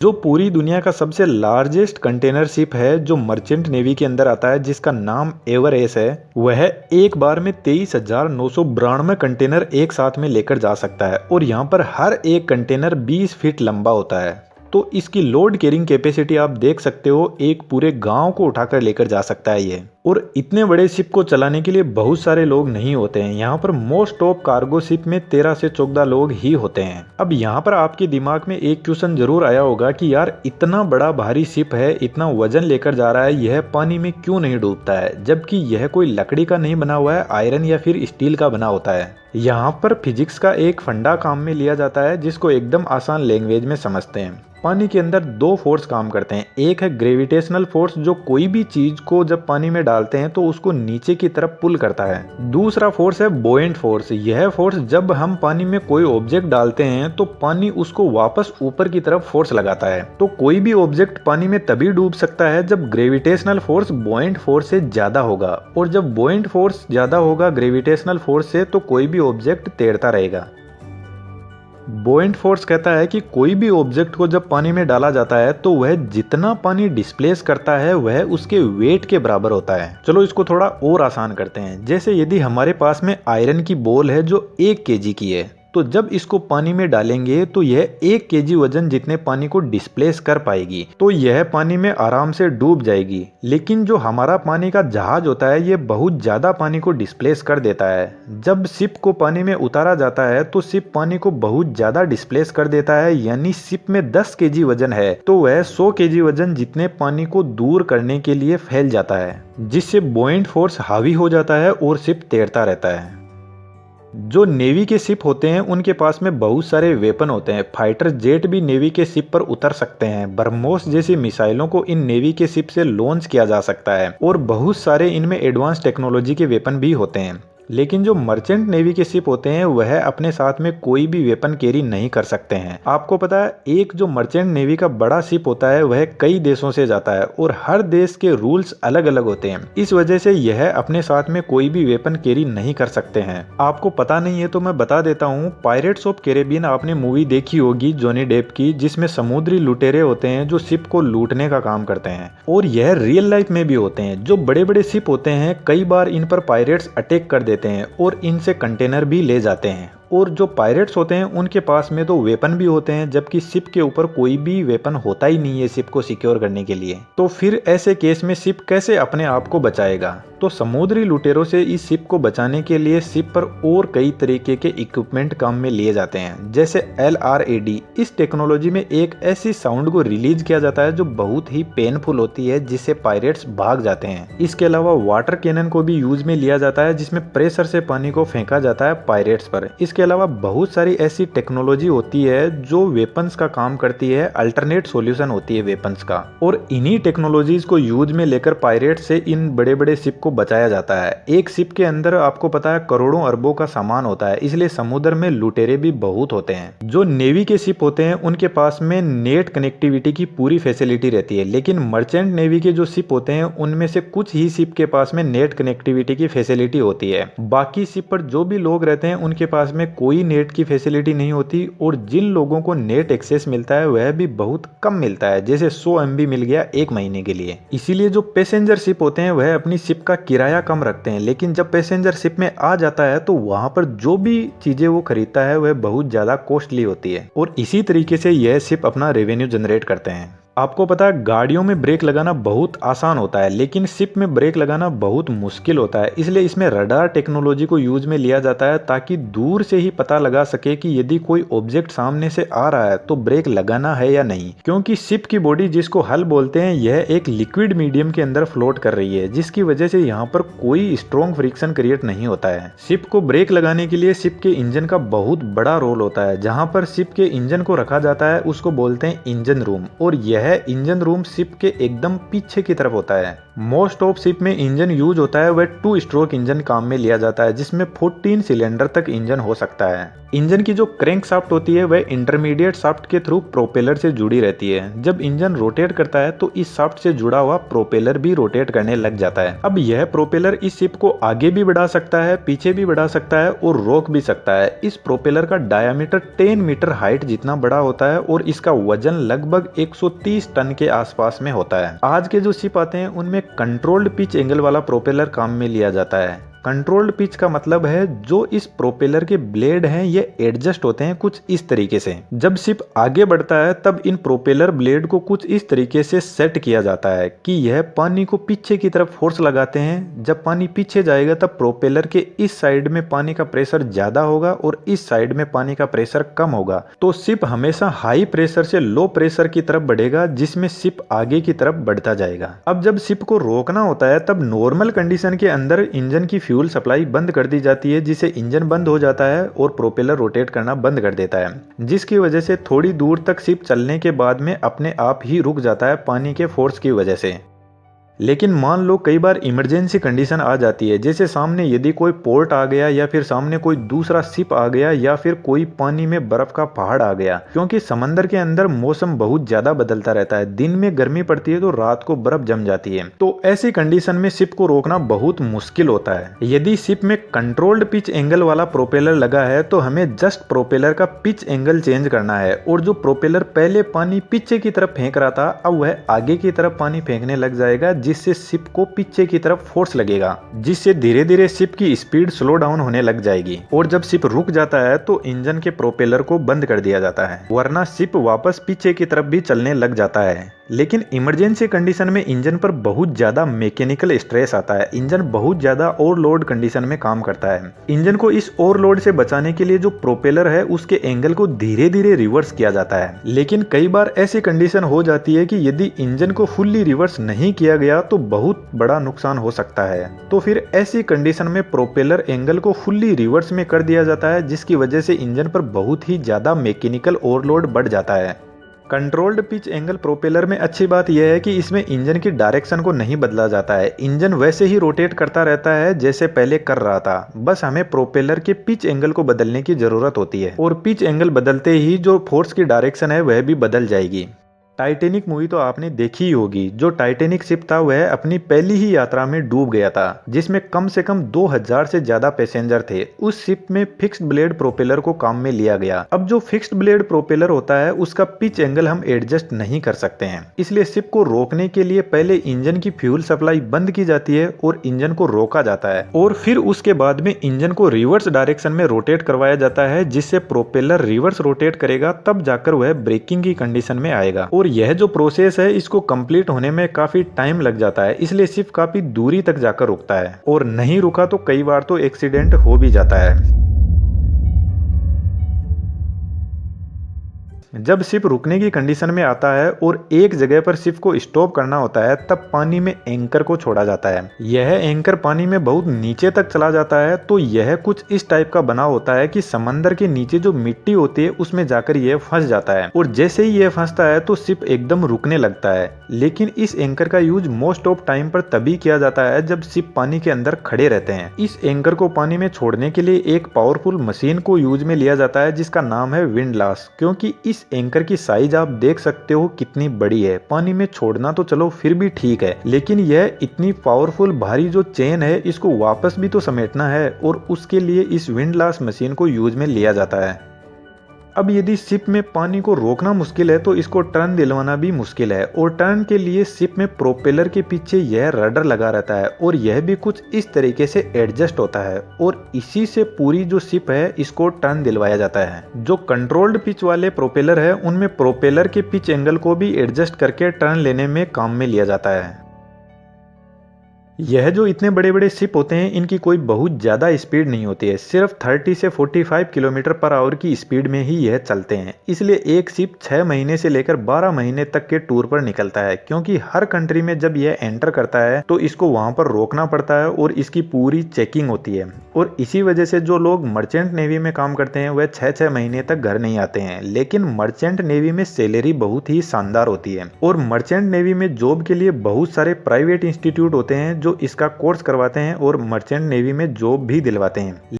जो पूरी दुनिया का सबसे लार्जेस्ट कंटेनर शिप है जो मर्चेंट नेवी के अंदर आता है, जिसका नाम एवरेस है, वह एक बार में 23,992 कंटेनर एक साथ में लेकर जा सकता है। और यहाँ पर हर एक कंटेनर 20 फीट लंबा होता है। तो इसकी लोड कैरिंग कैपेसिटी आप देख सकते हो, एक पूरे गांव को उठाकर लेकर जा सकता है ये। और इतने बड़े शिप को चलाने के लिए बहुत सारे लोग नहीं होते हैं। यहाँ पर मोस्ट ऑफ कार्गो शिप में 13 से 14 लोग ही होते हैं। अब यहाँ पर आपके दिमाग में एक क्वेश्चन जरूर आया होगा कि यार इतना बड़ा भारी शिप है, इतना वजन लेकर जा रहा है, यह पानी में क्यों नहीं डूबता है, जबकि यह कोई लकड़ी का नहीं बना हुआ है, आयरन या फिर स्टील का बना होता है। यहाँ पर फिजिक्स का एक फंडा काम में लिया जाता है जिसको एकदम आसान लैंग्वेज में समझते हैं। पानी के अंदर दो फोर्स काम करते हैं। एक है ग्रेविटेशनल फोर्स, जो कोई भी चीज को जब पानी में डालते हैं तो उसको नीचे की तरफ पुल करता है। दूसरा फोर्स है बुओयंट फोर्स। यह फोर्स जब हम पानी में कोई ऑब्जेक्ट डालते हैं तो पानी उसको वापस ऊपर की तरफ फोर्स लगाता है। तो कोई भी ऑब्जेक्ट पानी में तभी डूब सकता है जब ग्रेविटेशनल फोर्स बुओयंट फोर्स से ज्यादा होगा। और जब बुओयंट फोर्स ज्यादा होगा ग्रेविटेशनल फोर्स से तो कोई भी ऑब्जेक्ट तैरता रहेगा। बुओयंट फोर्स कहता है कि कोई भी ऑब्जेक्ट को जब पानी में डाला जाता है तो वह जितना पानी डिस्प्लेस करता है वह उसके वेट के बराबर होता है। चलो इसको थोड़ा और आसान करते हैं। जैसे यदि हमारे पास में आयरन की बॉल है जो 1 केजी की है, तो जब इसको पानी में डालेंगे तो यह 1 केजी वजन जितने पानी को डिस्प्लेस कर पाएगी, तो यह पानी में आराम से डूब जाएगी। लेकिन जो हमारा पानी का जहाज होता है ये बहुत ज्यादा पानी को डिस्प्लेस कर देता है। जब शिप को पानी में उतारा जाता है तो शिप पानी को बहुत ज्यादा डिस्प्लेस कर देता है। यानी शिप में 10 केजी वजन है तो वह 100 केजी वजन जितने पानी को दूर करने के लिए फैल जाता है, जिससे बुओयंट फोर्स हावी हो जाता है और शिप तैरता रहता है। जो नेवी के शिप होते हैं उनके पास में बहुत सारे वेपन होते हैं। फाइटर जेट भी नेवी के शिप पर उतर सकते हैं। ब्रह्मोस जैसी मिसाइलों को इन नेवी के शिप से लॉन्च किया जा सकता है। और बहुत सारे इनमें एडवांस टेक्नोलॉजी के वेपन भी होते हैं। लेकिन जो मर्चेंट नेवी के शिप होते हैं वह अपने साथ में कोई भी वेपन कैरी नहीं कर सकते हैं। आपको पता है एक जो मर्चेंट नेवी का बड़ा शिप होता है वह कई देशों से जाता है और हर देश के रूल्स अलग अलग होते हैं। इस वजह से यह अपने साथ में कोई भी वेपन कैरी नहीं कर सकते हैं। आपको पता नहीं है तो मैं बता देता हूँ, पायरेट्स ऑफ कैरेबियन आपने मूवी देखी होगी जॉनी डेप की, जिसमें समुद्री लुटेरे होते हैं जो शिप को लूटने का काम करते हैं। और यह रियल लाइफ में भी होते हैं। जो बड़े बड़े शिप होते हैं कई बार इन पर पायरेट्स अटैक कर देते हैं और इनसे कंटेनर भी ले जाते हैं। और जो पायरेट्स होते हैं उनके पास में तो वेपन भी होते हैं, जबकि शिप के ऊपर कोई भी वेपन होता ही नहीं है शिप को सिक्योर करने के लिए। तो फिर ऐसे केस में शिप कैसे अपने आप को बचाएगा? तो समुद्री लुटेरों से इस शिप को बचाने के लिए शिप पर और कई तरीके के इक्विपमेंट काम में लिए जाते हैं। जैसे LRAD, इस टेक्नोलॉजी में एक ऐसी साउंड को रिलीज किया जाता है जो बहुत ही पेनफुल होती है, जिससे पायरेट्स भाग जाते हैं। इसके अलावा वाटर कैनन को भी यूज में लिया जाता है, जिसमें प्रेशर से पानी को फेंका जाता है पायरेट्स पर। इसके अलावा बहुत सारी ऐसी टेक्नोलॉजी होती है जो वेपन्स का काम करती है, अल्टरनेट सॉल्यूशन होती है वेपन्स का। और इन्हीं टेक्नोलॉजीज को यूज में लेकर पायरेट्स से इन बड़े बड़े शिप को बचाया जाता है। एक शिप के अंदर आपको पता है करोड़ों अरबों का सामान होता है, इसलिए समुद्र में लुटेरे भी बहुत होते हैं। जो नेवी के शिप होते हैं उनके पास में नेट कनेक्टिविटी की पूरी फैसिलिटी रहती है, लेकिन मर्चेंट नेवी के जो शिप होते हैं उनमें से कुछ ही शिप के पास में नेट कनेक्टिविटी की फैसिलिटी होती है। बाकी शिप पर जो भी लोग रहते हैं उनके पास में कोई नेट की फैसिलिटी नहीं होती। और जिन लोगों को नेट एक्सेस मिलता है वह भी बहुत कम मिलता है, जैसे 100 MB मिल गया 1 महीने के लिए। इसीलिए जो पैसेंजर शिप होते हैं वह अपनी शिप का किराया कम रखते हैं, लेकिन जब पैसेंजर शिप में आ जाता है तो वहां पर जो भी चीजें वो खरीदता है वह बहुत ज्यादा कॉस्टली होती है। और इसी तरीके से यह शिप अपना रेवेन्यू जनरेट करते हैं। आपको पता है गाड़ियों में ब्रेक लगाना बहुत आसान होता है, लेकिन शिप में ब्रेक लगाना बहुत मुश्किल होता है। इसलिए इसमें रडार टेक्नोलॉजी को यूज में लिया जाता है, ताकि दूर से ही पता लगा सके कि यदि कोई ऑब्जेक्ट सामने से आ रहा है तो ब्रेक लगाना है या नहीं। क्योंकि शिप की बॉडी, जिसको हल बोलते हैं, यह एक लिक्विड मीडियम के अंदर फ्लोट कर रही है, जिसकी वजह से यहाँ पर कोई स्ट्रॉन्ग फ्रिक्शन क्रिएट नहीं होता है। शिप को ब्रेक लगाने के लिए शिप के इंजन का बहुत बड़ा रोल होता है। जहाँ पर शिप के इंजन को रखा जाता है उसको बोलते हैं इंजन रूम। और यह यह इंजन रूम शिप के एकदम पीछे की तरफ होता है। मोस्ट ऑफ शिप में इंजन यूज होता है वह 2 स्ट्रोक इंजन काम में लिया जाता है, जिसमें 14 सिलेंडर तक इंजन हो सकता है। इंजन की जो क्रैंक शाफ्ट होती है वह इंटरमीडिएट शाफ्ट के थ्रू प्रोपेलर से जुड़ी रहती है। जब इंजन रोटेट करता है तो इस शाफ्ट से जुड़ा हुआ प्रोपेलर भी रोटेट करने लग जाता है। अब यह प्रोपेलर इस शिप को आगे भी बढ़ा सकता है, पीछे भी बढ़ा सकता है और रोक भी सकता है। इस प्रोपेलर का डायामीटर 10 मीटर हाइट जितना बड़ा होता है और इसका वजन लगभग 130 टन के आसपास में होता है। आज के जो शिप आते हैं उनमें कंट्रोल्ड पिच एंगल वाला प्रोपेलर काम में लिया जाता है। कंट्रोल्ड पिच का मतलब है जो इस प्रोपेलर के ब्लेड हैं ये एडजस्ट होते हैं कुछ इस तरीके से। जब शिप आगे बढ़ता है तब इन प्रोपेलर ब्लेड को कुछ इस तरीके से सेट किया जाता है कि यह पानी को पीछे की तरफ फोर्स लगाते हैं। जब पानी पीछे जाएगा तब प्रोपेलर के इस साइड में पानी का प्रेशर ज्यादा होगा और इस साइड में पानी का प्रेशर कम होगा, तो शिप हमेशा हाई प्रेशर से लो प्रेशर की तरफ बढ़ेगा, जिसमें शिप आगे की तरफ बढ़ता जाएगा। अब जब शिप को रोकना होता है तब नॉर्मल कंडीशन के अंदर इंजन की फ्यूल सप्लाई बंद कर दी जाती है, जिससे इंजन बंद हो जाता है और प्रोपेलर रोटेट करना बंद कर देता है, जिसकी वजह से थोड़ी दूर तक शिप चलने के बाद में अपने आप ही रुक जाता है पानी के फोर्स की वजह से। लेकिन मान लो कई बार इमरजेंसी कंडीशन आ जाती है, जैसे सामने यदि कोई पोर्ट आ गया या फिर सामने कोई दूसरा शिप आ गया या फिर कोई पानी में बर्फ का पहाड़ आ गया, क्योंकि समंदर के अंदर मौसम बहुत ज्यादा बदलता रहता है। दिन में गर्मी पड़ती है तो रात को बर्फ जम जाती है, तो ऐसी कंडीशन में शिप को रोकना बहुत मुश्किल होता है। यदि शिप में कंट्रोल्ड पिच एंगल वाला प्रोपेलर लगा है तो हमें जस्ट प्रोपेलर का पिच एंगल चेंज करना है, और जो प्रोपेलर पहले पानी पीछे की तरफ फेंक रहा था अब वह आगे की तरफ पानी फेंकने लग जाएगा, जिससे शिप को पीछे की तरफ फोर्स लगेगा, जिससे धीरे धीरे शिप की स्पीड स्लो डाउन होने लग जाएगी। और जब शिप रुक जाता है तो इंजन के प्रोपेलर को बंद कर दिया जाता है, वरना शिप वापस पीछे की तरफ भी चलने लग जाता है। लेकिन इमरजेंसी कंडीशन में इंजन पर बहुत ज्यादा मैकेनिकल स्ट्रेस आता है। इंजन बहुत ज्यादा ओवरलोड कंडीशन में काम करता है। इंजन को इस ओवरलोड से बचाने के लिए जो प्रोपेलर है उसके एंगल को धीरे धीरे रिवर्स किया जाता है। लेकिन कई बार ऐसी कंडीशन हो जाती है कि यदि इंजन को फुल्ली रिवर्स नहीं किया गया तो बहुत बड़ा नुकसान हो सकता है। तो फिर ऐसी कंडीशन में प्रोपेलर एंगल को फुल्ली रिवर्स में कर दिया जाता है, जिसकी वजह से इंजन पर बहुत ही ज्यादा मैकेनिकल ओवरलोड बढ़ जाता है। कंट्रोल्ड पिच एंगल प्रोपेलर में अच्छी बात यह है कि इसमें इंजन की डायरेक्शन को नहीं बदला जाता है। इंजन वैसे ही रोटेट करता रहता है जैसे पहले कर रहा था, बस हमें प्रोपेलर के पिच एंगल को बदलने की जरूरत होती है, और पिच एंगल बदलते ही जो फोर्स की डायरेक्शन है वह भी बदल जाएगी। टाइटैनिक मूवी तो आपने देखी ही होगी। जो टाइटैनिक शिप था वह अपनी पहली ही यात्रा में डूब गया था, जिसमें कम से कम 2000 से ज्यादा पैसेंजर थे। उस शिप में फिक्स्ड ब्लेड प्रोपेलर को काम में लिया गया। अब जो फिक्स्ड ब्लेड प्रोपेलर होता है उसका पिच एंगल हम एडजस्ट नहीं कर सकते हैं, इसलिए शिप को रोकने के लिए पहले इंजन की फ्यूल सप्लाई बंद की जाती है और इंजन को रोका जाता है, और फिर उसके बाद में इंजन को रिवर्स डायरेक्शन में रोटेट करवाया जाता है, जिससे प्रोपेलर रिवर्स रोटेट करेगा, तब जाकर वह ब्रेकिंग की कंडीशन में आएगा। और यह जो प्रोसेस है इसको कंप्लीट होने में काफी टाइम लग जाता है, इसलिए शिप काफी दूरी तक जाकर रुकता है, और नहीं रुका तो कई बार तो एक्सीडेंट हो भी जाता है। जब शिप रुकने की कंडीशन में आता है और एक जगह पर शिप को स्टॉप करना होता है तब पानी में एंकर को छोड़ा जाता है। यह एंकर पानी में बहुत नीचे तक चला जाता है, तो यह कुछ इस टाइप का बना होता है कि समंदर के नीचे जो मिट्टी होती है उसमें जाकर यह फंस जाता है, और जैसे ही यह फंसता है तो शिप एकदम रुकने लगता है। लेकिन इस एंकर का यूज मोस्ट ऑफ टाइम पर तभी किया जाता है जब शिप पानी के अंदर खड़े रहते हैं। इस एंकर को पानी में छोड़ने के लिए एक पावरफुल मशीन को यूज में लिया जाता है जिसका नाम है विंडलास, क्योंकि इस एंकर की साइज आप देख सकते हो कितनी बड़ी है। पानी में छोड़ना तो चलो फिर भी ठीक है, लेकिन यह इतनी पावरफुल भारी जो चेन है इसको वापस भी तो समेटना है, और उसके लिए इस विंडलास मशीन को यूज में लिया जाता है। अब यदि शिप में पानी को रोकना मुश्किल है तो इसको टर्न दिलवाना भी मुश्किल है, और टर्न के लिए शिप में प्रोपेलर के पीछे यह रडर लगा रहता है, और यह भी कुछ इस तरीके से एडजस्ट होता है, और इसी से पूरी जो शिप है इसको टर्न दिलवाया जाता है। जो कंट्रोल्ड पिच वाले प्रोपेलर है उनमें प्रोपेलर के पिच एंगल को भी एडजस्ट करके टर्न लेने में काम में लिया जाता है। यह जो इतने बड़े बड़े शिप होते हैं इनकी कोई बहुत ज़्यादा स्पीड नहीं होती है, सिर्फ 30 से 45 किलोमीटर पर आवर की स्पीड में ही यह चलते हैं। इसलिए एक शिप 6 महीने से लेकर 12 महीने तक के टूर पर निकलता है, क्योंकि हर कंट्री में जब यह एंटर करता है तो इसको वहां पर रोकना पड़ता है और इसकी पूरी चेकिंग होती है। और इसी वजह से जो लोग मर्चेंट नेवी में काम करते हैं वह 6-6 महीने तक घर नहीं आते हैं। लेकिन मर्चेंट नेवी में सैलरी बहुत ही शानदार होती है और मर्चेंट नेवी में जॉब के लिए बहुत सारे प्राइवेट इंस्टीट्यूट होते हैं जो इसका कोर्स करवाते हैं और मर्चेंट नेवी में जॉब भी दिलवाते हैं।